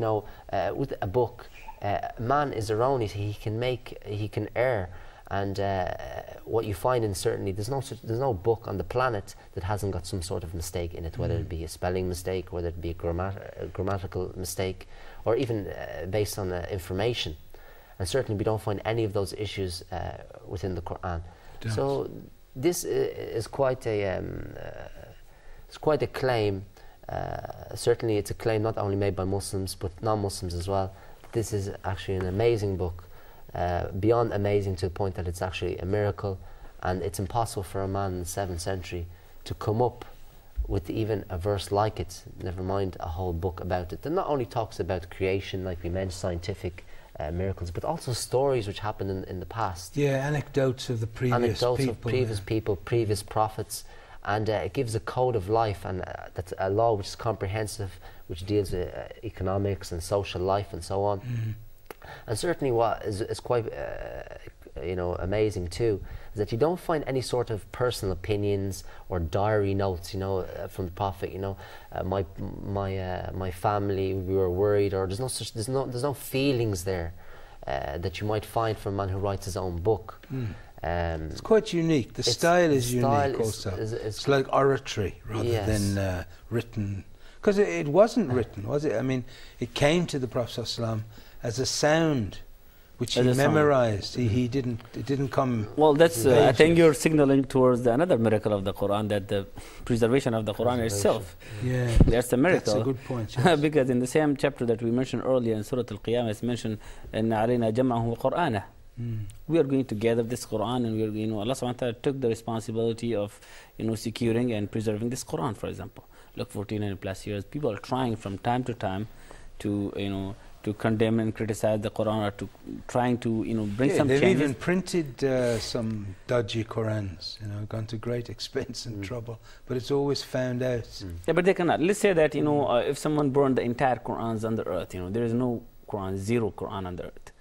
know, with a book, man is erroneous. He can err, and what you find in certainly there's no book on the planet that hasn't got some sort of mistake in it, whether it be a spelling mistake, whether it be a grammatical mistake, or even based on information. And certainly we don't find any of those issues within the Quran. So this is quite a claim. Certainly it's a claim not only made by Muslims but non-Muslims as well. This is actually an amazing book, beyond amazing to the point that it's actually a miracle, and it's impossible for a man in the 7th century to come up with even a verse like it, never mind a whole book about it, that not only talks about creation, like we mentioned, scientific miracles, but also stories which happened in the past. Yeah, anecdotes of the previous people, previous prophets, and it gives a code of life, and that's a law which is comprehensive, which deals with economics and social life and so on. And certainly what is quite you know, amazing too, is that you don't find any sort of personal opinions or diary notes, you know, from the Prophet. You know, my family, we were worried, or there's no feelings there that you might find from a man who writes his own book. It's quite unique. The style is unique also. It's like oratory rather than written. Because it wasn't written, was it? I mean, it came to the Prophet ﷺ as a sound, which he memorized. It didn't come. Well, that's I think you're signaling towards another miracle of the Quran, that the preservation of the Quran itself. Yeah, that's a miracle. That's a good point. Yes. Because in the same chapter that we mentioned earlier in Surah Al-Qiyamah, it's mentioned in علينا جمعه وقرآنه. We are going to gather this Quran, and we are, you know, Allah subhanahu wa ta'ala took the responsibility of, you know, securing and preserving this Quran. For example, look, 1400 plus years, people are trying from time to time to, you know, to condemn and criticize the Quran, or to trying to, you know, bring some changes. They've even printed some dodgy Qurans, you know, gone to great expense and trouble, but it's always found out. Yeah, but they cannot. Let's say that, you know, if someone burned the entire Qurans on the earth, you know, there is no Quran, zero Quran on the earth.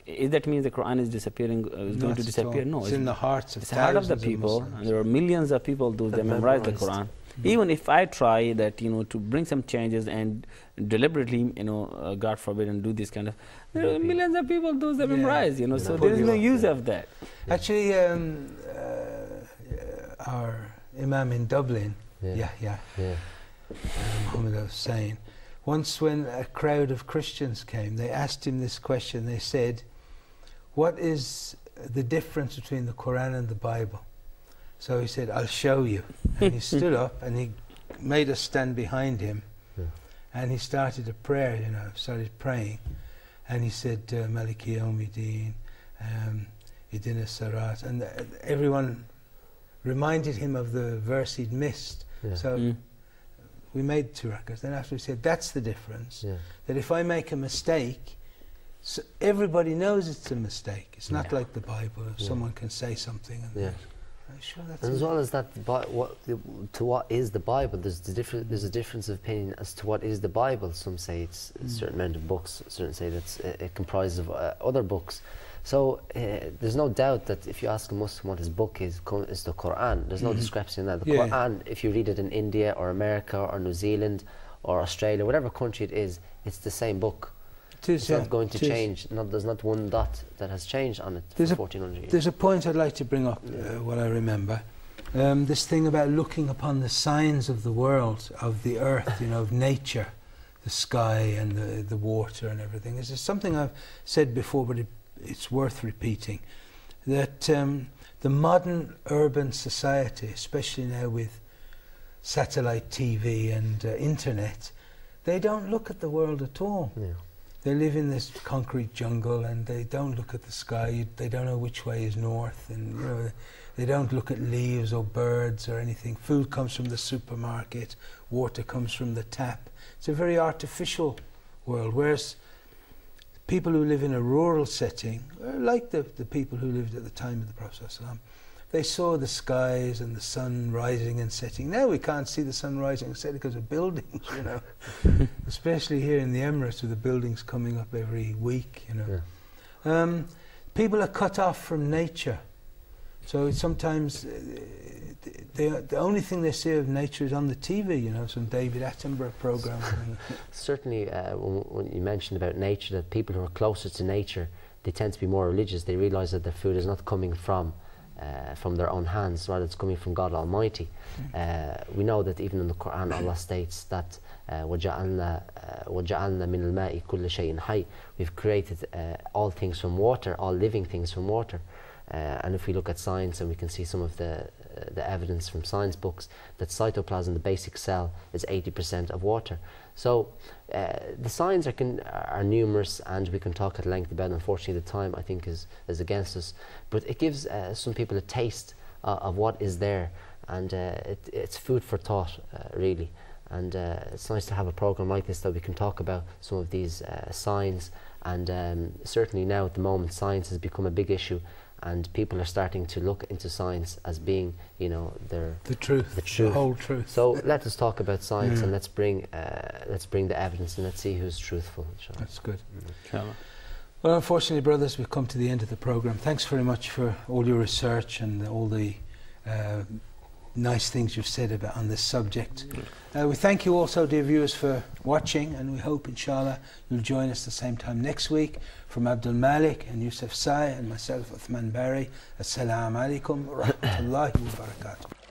Is that means the Quran is disappearing, is going to disappear? No, it's in the hearts of it's the heart of the people, and there are millions of people who memorize the Quran. Even if I try that, you know, to bring some changes and deliberately, you know, God forbid, and do this kind of, there are millions of people do the memorize, you know, so there is no use of that. Actually, our Imam in Dublin, Muhammad was saying, once when a crowd of Christians came, they asked him this question. They said, what is the difference between the Quran and the Bible? So he said, I'll show you. And he stood up and he made us stand behind him. And he started a prayer, you know, started praying. And he said, malik yawmiddin, idina sarat. And everyone reminded him of the verse he'd missed. So we made 2 rakahs. Then after we said, that's the difference. That if I make a mistake, so everybody knows it's a mistake. It's not like the Bible. If someone can say something. And sure, that's and as well as that, what is the Bible? There's a difference of opinion as to what is the Bible. Some say it's a certain amount of books. Certain say that it comprises of other books. So there's no doubt that if you ask a Muslim what his book is the Quran. There's no discrepancy in that. The Quran, if you read it in India or America or New Zealand or Australia, whatever country it is, it's the same book. It's not going to change. There's not one dot that has changed on it for 1400 years. There's a point I'd like to bring up, what I remember. This thing about looking upon the signs of the world, of the earth, you know, of nature, the sky and the water and everything. This is something I've said before, but it's worth repeating. That the modern urban society, especially now with satellite TV and internet, they don't look at the world at all. They live in this concrete jungle and they don't look at the sky. They don't know which way is north, and you know, they don't look at leaves or birds or anything. Food comes from the supermarket, water comes from the tap. It's a very artificial world, whereas people who live in a rural setting, like the people who lived at the time of the Prophet ﷺ, they saw the skies and the sun rising and setting. Now we can't see the sun rising and setting because of buildings, you know. Especially here in the Emirates, with the buildings coming up every week, you know. People are cut off from nature. So sometimes the only thing they see of nature is on the TV, you know, some David Attenborough program. Certainly, when you mentioned about nature, that people who are closer to nature, they tend to be more religious. They realise that their food is not coming from their own hands, rather it's coming from God Almighty. We know that even in the Quran, Allah states that وَجَعَلْنَا مِنَ الْمَاءِ كُلَّ شَيْءٍ حَيٍّ. We've created all things from water, all living things from water. And if we look at science, and we can see some of the evidence from science books, that cytoplasm, the basic cell, is 80% of water. So the signs are numerous, and we can talk at length about it. Unfortunately, the time, I think, is against us. But it gives some people a taste of what is there, and it's food for thought, really. And it's nice to have a program like this that we can talk about some of these signs. And certainly now at the moment, science has become a big issue, and people are starting to look into science as being, you know, the truth, the whole truth. So let us talk about science, and let's bring the evidence, and let's see who's truthful. Inshallah. That's good. Inshallah. Well, unfortunately, brothers, we've come to the end of the program. Thanks very much for all your research and all the nice things you've said on this subject. We thank you also, dear viewers, for watching, and we hope, inshallah, you'll join us the same time next week. From Abdul, Malik and Youcef Sai and myself, Uthman Barry, Assalamualaikum wa rahmatullahi wa barakatuh.